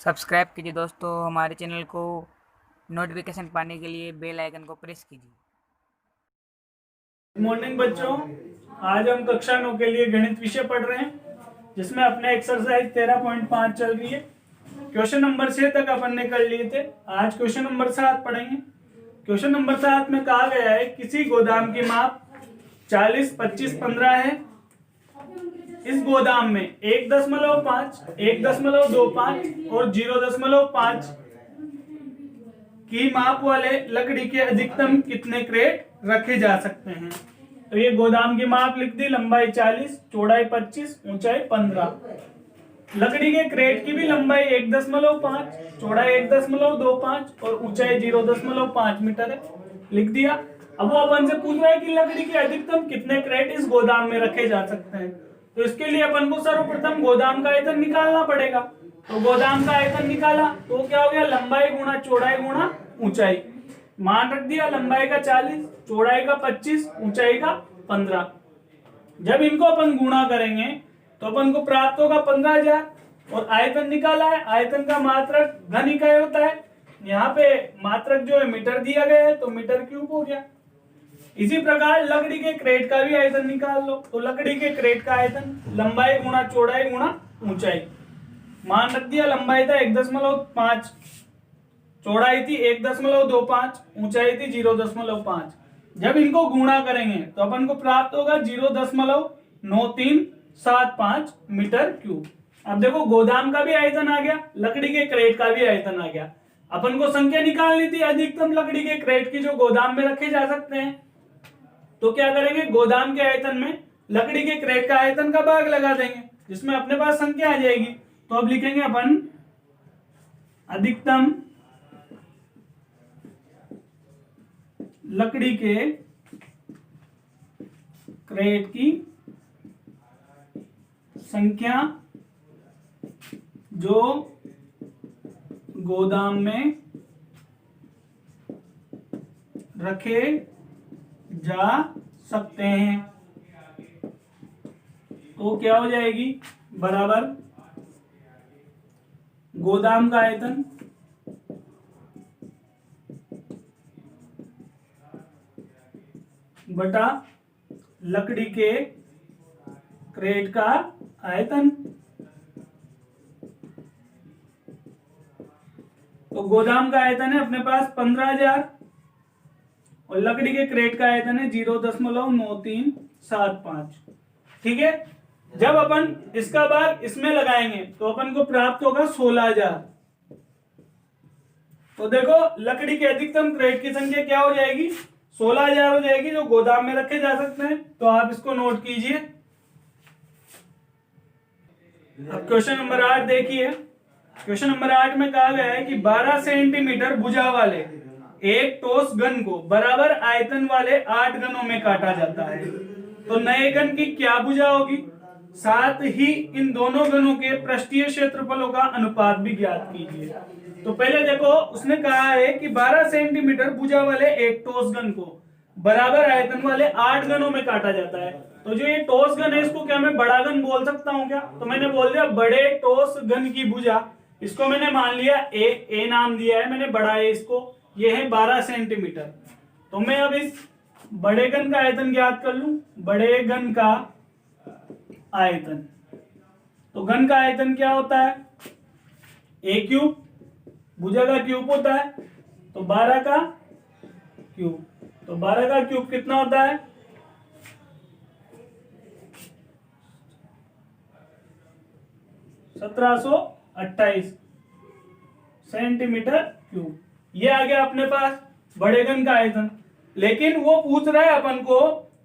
Subscribe कीजिए दोस्तों हमारे चैनल को। नोटिफिकेशन पाने के लिए बेल आइकन को प्रेस कीजिए। गुड मॉर्निंग बच्चों। आज हम कक्षा 9 के लिए गणित विषय पढ़ रहे हैं, जिसमें अपने एक्सरसाइज 13.5 चल रही है। क्वेश्चन नंबर 6 तक अपन ने कर लिए थे। आज क्वेश्चन नंबर 7 पढ़ेंगे। क्वेश्चन नंबर 7 में कहा गया है किसी गोदाम की माप 40, 25, 15 है। इस गोदाम में 1.5, 1.25 और 0.5 की माप वाले लकड़ी के अधिकतम कितने क्रेट रखे जा सकते हैं। तो ये गोदाम की माप लिख दी, लंबाई 40, चौड़ाई 25, ऊंचाई 15। लकड़ी के क्रेट की भी लंबाई 1.5, चौड़ाई 1.25 और ऊंचाई 0.5 मीटर है, लिख दिया। अब वो अपन से पूछ रहा है कि लकड़ी के अधिकतम कितने क्रेट इस गोदाम में रखे जा सकते हैं। तो इसके लिए अपन को सर्वप्रथम गोदाम का आयतन निकालना पड़ेगा। तो गोदाम का आयतन निकाला तो क्या हो गया, लंबाई गुणा चौड़ाई गुणा ऊंचाई। मान रख दिया, लंबाई का 40, चौड़ाई का 25, ऊंचाई का 15। जब इनको अपन गुणा करेंगे तो अपन को प्राप्त होगा 15,000। और आयतन निकाला है, आयतन का मात्रक घन इकाई होता है। यहाँ पे मात्रक जो है मीटर दिया गया है, तो मीटर क्यूब हो गया। इसी प्रकार लकड़ी के क्रेट का भी आयतन निकाल लो। तो लकड़ी के क्रेट का आयतन लंबाई गुणा चौड़ाई गुणा ऊंचाई। मान रख दिया, लंबाई था 1.5, चौड़ाई थी 1.25, ऊंचाई थी 0.5। जब इनको गुणा करेंगे तो अपन को प्राप्त होगा 0.9375 मीटर क्यूब। अब देखो, गोदाम का भी आयतन आ गया, लकड़ी के क्रेट का भी आयतन आ गया। अपन को संख्या निकालनी थी अधिकतम लकड़ी के क्रेट की जो गोदाम में रखे जा सकते हैं। तो क्या करेंगे, गोदाम के आयतन में लकड़ी के क्रेट का आयतन का भाग लगा देंगे, जिसमें अपने पास संख्या आ जाएगी। तो अब लिखेंगे अपन अधिकतम लकड़ी के क्रेट की संख्या जो गोदाम में रखे जा सकते हैं। तो क्या हो जाएगी, बराबर गोदाम का आयतन बटा लकड़ी के क्रेट का आयतन। तो गोदाम का आयतन है अपने पास 15,000 और लकड़ी के क्रेट का आयतन है 0.9375। ठीक है। जब अपन इसका भाग इसमें लगाएंगे तो अपन को प्राप्त होगा 16,000। तो देखो, लकड़ी के अधिकतम क्रेट की संख्या क्या हो जाएगी, 16,000 हो जाएगी, जो गोदाम में रखे जा सकते हैं। तो आप इसको नोट कीजिए। अब क्वेश्चन नंबर 8 देखिए। क्वेश्चन नंबर 8 में कहा गया है कि 12 सेंटीमीटर भुजा वाले एक ठोस घन को बराबर आयतन वाले 8 घनों में काटा जाता है। तो नए घन की क्या भुजा होगी, साथ ही इन दोनों घनों के पृष्ठीय क्षेत्रफलों का अनुपात भी ज्ञात कीजिए। तो पहले देखो, उसने कहा है कि 12 सेंटीमीटर भुजा वाले एक ठोस घन को बराबर आयतन वाले 8 घनों में काटा जाता है। तो जो ये ठोस घन है, इसको क्या मैं बड़ा घन बोल सकता हूं क्या? तो मैंने बोल दिया बड़े ठोस घन की भुजा। इसको मैंने मान लिया ए नाम दिया है मैंने, बड़ा है इसको, ये है 12 सेंटीमीटर। तो मैं अब इस बड़े घन का आयतन ज्ञात कर लूं। बड़े घन का आयतन, तो घन का आयतन क्या होता है, ए क्यूब। भुजा का क्यूब होता है, तो 12 का क्यूब। तो 12 का क्यूब कितना होता है, 1728 सेंटीमीटर क्यूब। ये आ गया अपने पास बड़े घन का आयतन। लेकिन वो पूछ रहा है अपन को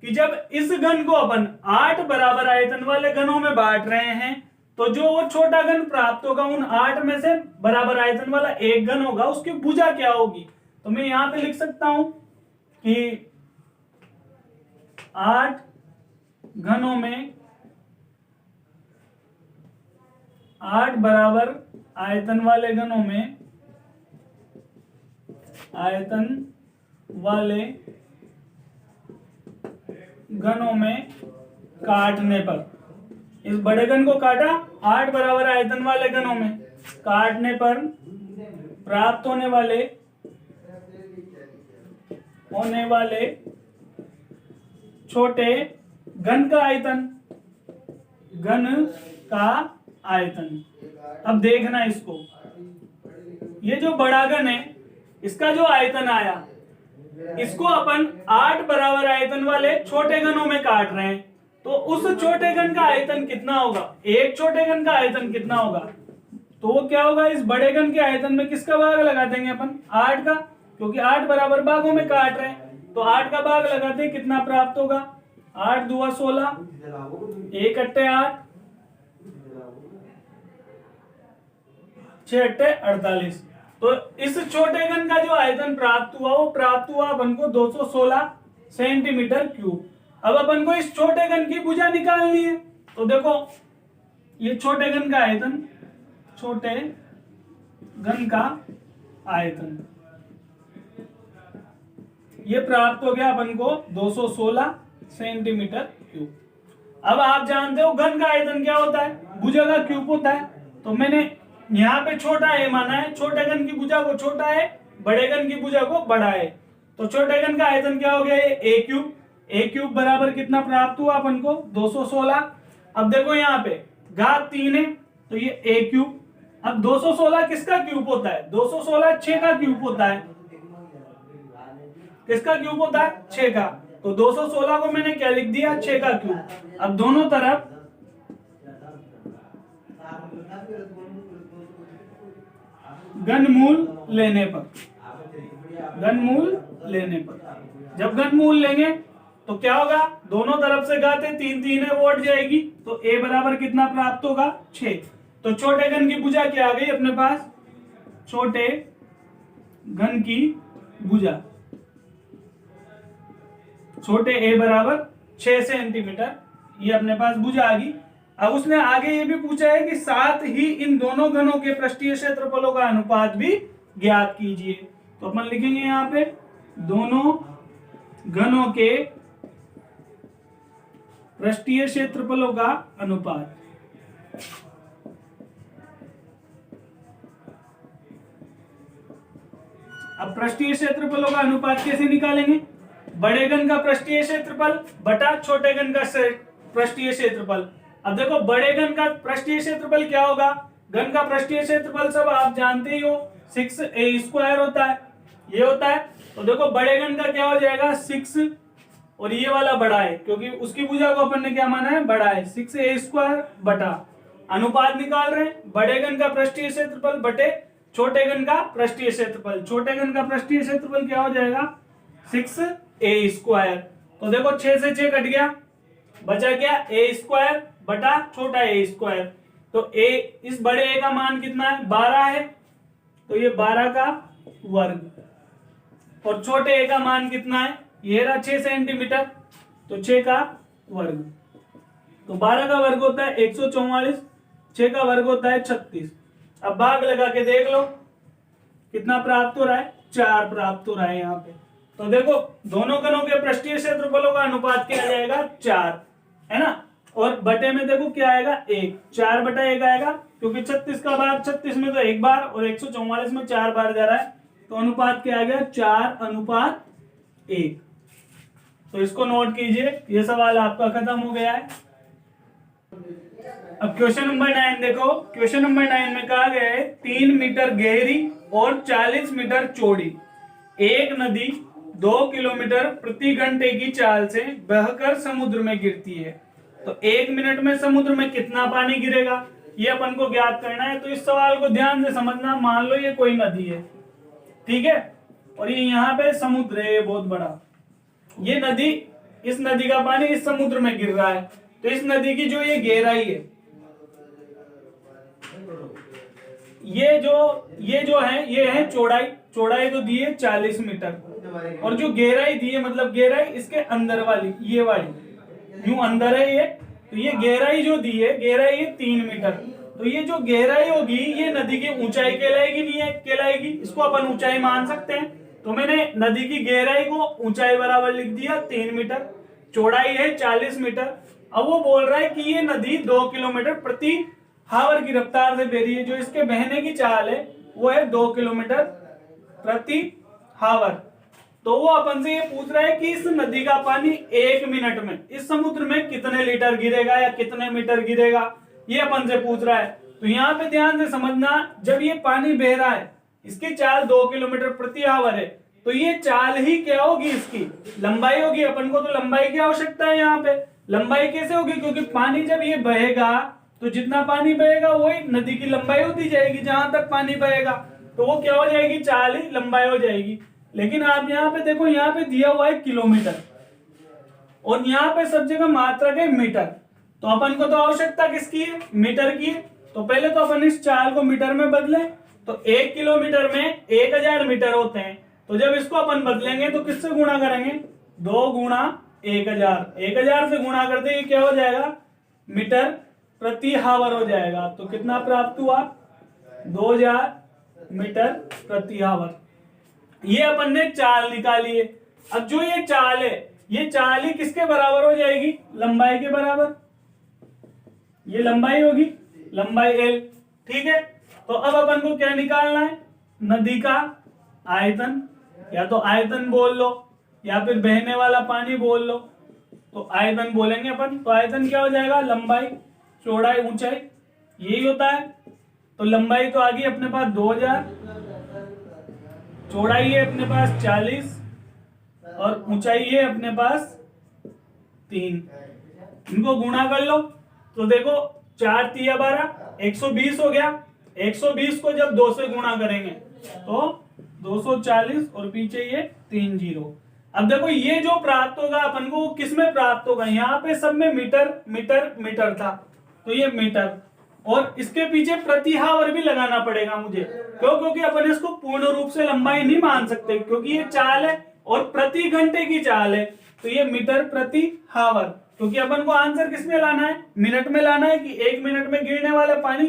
कि जब इस घन को अपन 8 बराबर आयतन वाले घनों में बांट रहे हैं, तो जो वो छोटा घन प्राप्त होगा उन 8 में से बराबर आयतन वाला एक घन होगा, उसकी भुजा क्या होगी। तो मैं यहां पे लिख सकता हूं कि 8 घनों में 8 बराबर आयतन वाले घनों में, आयतन वाले घनों में काटने पर, इस बड़े घन को काटा 8 बराबर आयतन वाले घनों में काटने पर प्राप्त होने वाले छोटे घन का आयतन। अब देखना इसको, ये जो बड़ा घन है इसका जो आयतन आया, इसको अपन 8 बराबर आयतन वाले छोटे घनों में काट रहे हैं, तो उस छोटे घन का आयतन कितना होगा, एक छोटे घन का आयतन कितना होगा, तो वो क्या होगा, इस बड़े घन के आयतन में किसका भाग लगा देंगे अपन, 8 का, क्योंकि 8 बराबर भागों में काट रहे हैं, तो 8 का भाग लगाते हैं, कितना प्राप्त होगा, 8 दूआ 16, 1 अट्टे 8, 6 अट्टे 48। तो इस छोटे घन का जो आयतन प्राप्त हुआ वो प्राप्त हुआ अपन को 216 सेंटीमीटर क्यूब। अब अपन को इस छोटे घन की भुजा निकालनी है, तो देखो ये छोटे घन का आयतन, छोटे घन का आयतन ये प्राप्त हो गया अपन को 216 सेंटीमीटर क्यूब। अब आप जानते हो घन का आयतन क्या होता है, भुजा का क्यूब होता है, तो मैंने यहाँ पे छोटा ए माना है, छोटे घन की भुजा को छोटा है, बड़े घन की भुजा को बड़ा है, तो छोटे घन का आयतन क्या हो गया, ये ए क्यूब बराबर कितना प्राप्त हुआ अपन को 216। अब देखो यहाँ पे घात 3 है, तो ये ए क्यूब, अब 216 किसका क्यूब होता है, 216 6 का क्यूब होता है, किसका क्यूब होता है, 6 का, तो 216 को मैंने क्या लिख दिया, 6 का क्यूब। अब दोनों तरफ घनमूल लेने पर, जब घनमूल लेंगे तो क्या होगा, दोनों तरफ से घाते 3 3 है, वो हट जाएगी, तो a बराबर कितना प्राप्त होगा, 6। तो छोटे घन की भुजा क्या आ गई अपने पास, छोटे घन की भुजा, छोटे a बराबर 6 सेंटीमीटर, ये अपने पास भुजा आ गई। अब उसने आगे ये भी पूछा है कि साथ ही इन दोनों घनों के पृष्ठीय क्षेत्रफलों का अनुपात भी ज्ञात कीजिए, तो अपन लिखेंगे यहाँ पे दोनों घनों के पृष्ठीय क्षेत्रफलों का अनुपात। अब पृष्ठीय क्षेत्रफलों का अनुपात कैसे निकालेंगे, बड़े घन का पृष्ठीय क्षेत्रफल बटा छोटे घन का पृष्ठीय क्षेत्रफल। अब देखो बड़े घन का पृष्ठीय क्षेत्रफल क्या होगा, घन का पृष्ठीय क्षेत्रफल सब आप जानते ही हो 6a² होता है, ये होता है, तो देखो बड़े घन का क्या हो जाएगा 6, और ये वाला बड़ा है क्योंकि उसकी भुजा को अपन ने क्या माना है, बड़ा है, 6a² बटा अनुपात निकाल रहे हैं, बड़े घन का पृष्ठीय क्षेत्रफल बटे छोटे घन का पृष्ठीय क्षेत्रफल, छोटे घन का पृष्ठीय क्षेत्रफल क्या हो जाएगा 6a²। तो देखो 6 से 6 कट गया, बचा क्या a² बटा छोटा a², तो a इस बड़े a का मान कितना है 12 है, तो ये 12 का वर्ग, और छोटे a का मान कितना है, ये रहा 6 सेंटीमीटर, तो 6 का वर्ग, तो 12 का वर्ग होता है 144, 6 का वर्ग होता है 36। अब भाग लगा के देख लो कितना प्राप्त हो रहा है, 4 प्राप्त हो रहा है यहाँ पे। तो देखो दोनों घनों के पृष्ठीय क्षेत्रफलों का अनुपात क्या आ जाएगा 4, है ना, और बटे में देखो क्या आएगा 1, 4 बटा 1 आएगा, क्योंकि 36 का भाग 36 में तो 1 बार और 144 में 4 बार जा रहा है, तो अनुपात क्या आ गया 4:1। तो इसको नोट कीजिए, ये सवाल आपका खत्म हो गया है। अब क्वेश्चन नंबर 9 देखो, क्वेश्चन नंबर 9 में कहा गया है 3 मीटर गहरी और 40 मीटर चौड़ी एक नदी 2 किलोमीटर प्रति घंटे की चाल से बहकर समुद्र में गिरती है, तो 1 मिनट में समुद्र में कितना पानी गिरेगा, ये अपन को ज्ञात करना है। तो इस सवाल को ध्यान से समझना, मान लो ये कोई नदी है, ठीक है, और ये यहाँ पे समुद्र है बहुत बड़ा, ये नदी, इस नदी का पानी इस समुद्र में गिर रहा है, तो इस नदी की जो ये गहराई है, ये जो है ये है चौड़ाई, चौड़ाई तो दी है 40 मीटर, और जो गहराई दी है मतलब गहराई इसके अंदर वाली, ये वाली यूं अंदर है ये, तो ये गहराई जो दी है, गहराई है 3 मीटर, तो ये जो गहराई होगी ये नदी की ऊंचाई कहलाएगी, नहीं है कहलाएगी, इसको अपन ऊंचाई मान सकते हैं। तो मैंने नदी की गहराई को ऊंचाई बराबर लिख दिया 3 मीटर, चौड़ाई है 40 मीटर। अब वो बोल रहा है कि ये नदी 2 किलोमीटर प्रति हावर की रफ्तार से बह रही है, जो इसके बहने की चाल है वो है 2 किलोमीटर प्रति हावर। तो वो अपन से ये पूछ रहा है कि इस नदी का पानी 1 मिनट में इस समुद्र में कितने लीटर गिरेगा या कितने मीटर गिरेगा, ये अपन से पूछ रहा है। तो यहाँ पे ध्यान से समझना, जब ये पानी बह रहा है, इसकी चाल 2 किलोमीटर प्रति आवर है, तो ये चाल ही क्या होगी, इसकी लंबाई होगी। अपन को तो लंबाई की आवश्यकता है। यहाँ पे लंबाई कैसे होगी, क्योंकि पानी जब ये बहेगा तो जितना पानी बहेगा वही नदी की लंबाई होती जाएगी, जहां तक पानी बहेगा, तो वो क्या हो जाएगी, चाल ही लंबाई हो जाएगी। लेकिन आप यहाँ पे देखो, यहाँ पे दिया हुआ है किलोमीटर और यहाँ पे सब जगह मात्रक है मीटर। तो अपन को तो आवश्यकता किसकी है, मीटर की है। तो पहले तो अपन इस चाल को मीटर में बदले, तो 1 किलोमीटर में 1000 मीटर होते हैं। तो जब इसको अपन बदलेंगे तो किससे गुणा करेंगे, 2 गुणा 1000, 1000 से गुणा करते ये क्या हो जाएगा, मीटर प्रति हावर हो जाएगा। तो कितना प्राप्त हुआ, 2000 मीटर प्रति हावर। ये अपन ने चाल निकाली है। अब जो ये चाल है, ये चाल ही किसके बराबर हो जाएगी, लंबाई के बराबर। ये लंबाई होगी, लंबाई L, ठीक है। तो अब अपन को क्या निकालना है, नदी का आयतन, या तो आयतन बोल लो या फिर बहने वाला पानी बोल लो। तो आयतन बोलेंगे अपन। तो आयतन क्या हो जाएगा, लंबाई, चौड़ाई, ऊंचाई, यही होता है। तो लंबाई तो आ गई अपने पास 2000, चौड़ाई है अपने पास 40 और ऊंचाई है अपने पास 3। इनको गुणा कर लो तो देखो 4 तिया 12, 120 हो गया। 120 को जब 2 से गुणा करेंगे तो 240 और पीछे ये 3 जीरो। अब देखो ये जो प्राप्त होगा अपन को, वो किस में प्राप्त होगा, यहाँ पे सब में मीटर मीटर मीटर था, तो ये मीटर, और इसके पीछे प्रति हावर भी लगाना पड़ेगा मुझे। क्यों, क्योंकि अपन इसको पूर्ण रूप से लंबाई नहीं मान सकते, क्योंकि ये चाल है और प्रति घंटे की चाल है। तो ये मीटर प्रति हावर, क्योंकि अपन को आंसर किस में लाना है, मिनट में लाना है कि 1 मिनट में गिरने वाला पानी।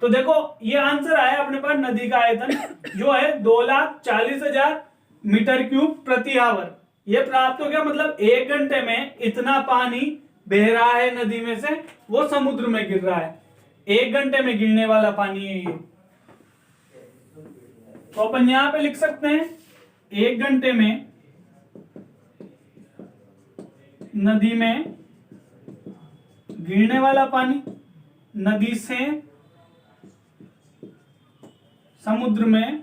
तो देखो ये आंसर आया अपने पास, नदी का आयतन जो है 2,40,000 मीटर क्यूब प्रति हावर। ये प्राप्त हो गया, मतलब 1 घंटे में इतना पानी बह रहा है नदी में से, वो समुद्र में गिर रहा है। 1 घंटे में गिरने वाला पानी है ये। तो अपन यहां पे लिख सकते हैं 1 घंटे में नदी में गिरने वाला पानी, नदी से समुद्र में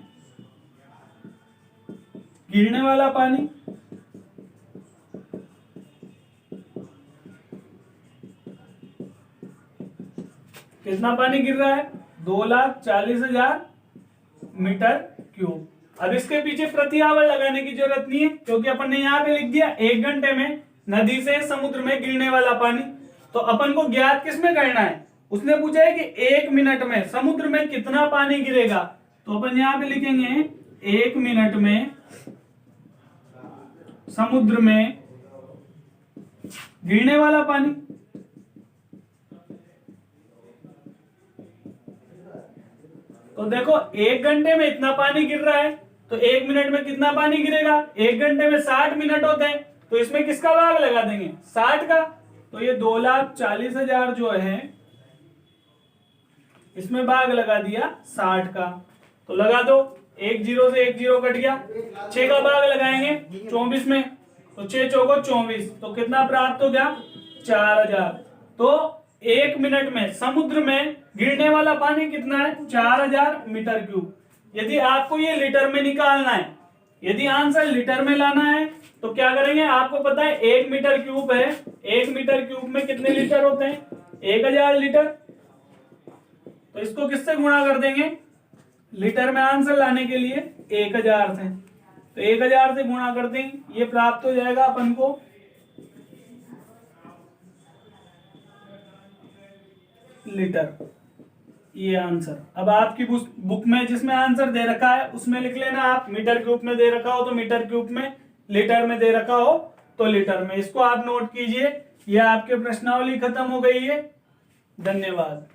गिरने वाला पानी, कितना पानी गिर रहा है, 2,40,000 मीटर क्यूब। अब इसके पीछे प्रति आवर लगाने की जरूरत नहीं है, क्योंकि अपन ने यहाँ पे लिख दिया 1 घंटे में नदी से समुद्र में गिरने वाला पानी। तो अपन को ज्ञात किसमें करना है, उसने पूछा है कि 1 मिनट में समुद्र में कितना पानी गिरेगा। तो अपन यहाँ पे लिखेंगे 1 मिनट में समुद्र में गिरने वाला पानी। तो देखो 1 घंटे में इतना पानी गिर रहा है, तो 1 मिनट में कितना पानी गिरेगा, 1 घंटे में 60 मिनट होते हैं, तो इसमें किसका भाग लगा देंगे, 60 का। तो ये 2,40,000 जो है इसमें भाग लगा दिया 60 का। तो लगा दो, 1 जीरो से 1 जीरो कट गया, 6 का भाग लगाएंगे 24 में, तो 6 चौको 24, तो कितना प्राप्त हो गया, 4,000। तो 1 मिनट में समुद्र में गिरने वाला पानी कितना है, 4,000 मीटर क्यूब। यदि आपको ये लीटर में निकालना है, यदि आंसर लीटर में लाना है, तो क्या करेंगे, आपको पता है 1 मीटर क्यूब है, 1 मीटर क्यूब में कितने लीटर होते हैं, 1,000 लीटर। तो इसको किससे गुणा कर देंगे, लीटर में आंसर लाने के लिए 1,000 से। तो 1,000 से गुणा कर देंगे, ये प्राप्त हो जाएगा अपन को लीटर, ये आंसर। अब आपकी बुक में जिसमें आंसर दे रखा है उसमें लिख लेना आप, मीटर क्यूब में दे रखा हो तो मीटर क्यूब में, लीटर में दे रखा हो तो लीटर में। इसको आप नोट कीजिए। ये आपके प्रश्नावली खत्म हो गई है। धन्यवाद।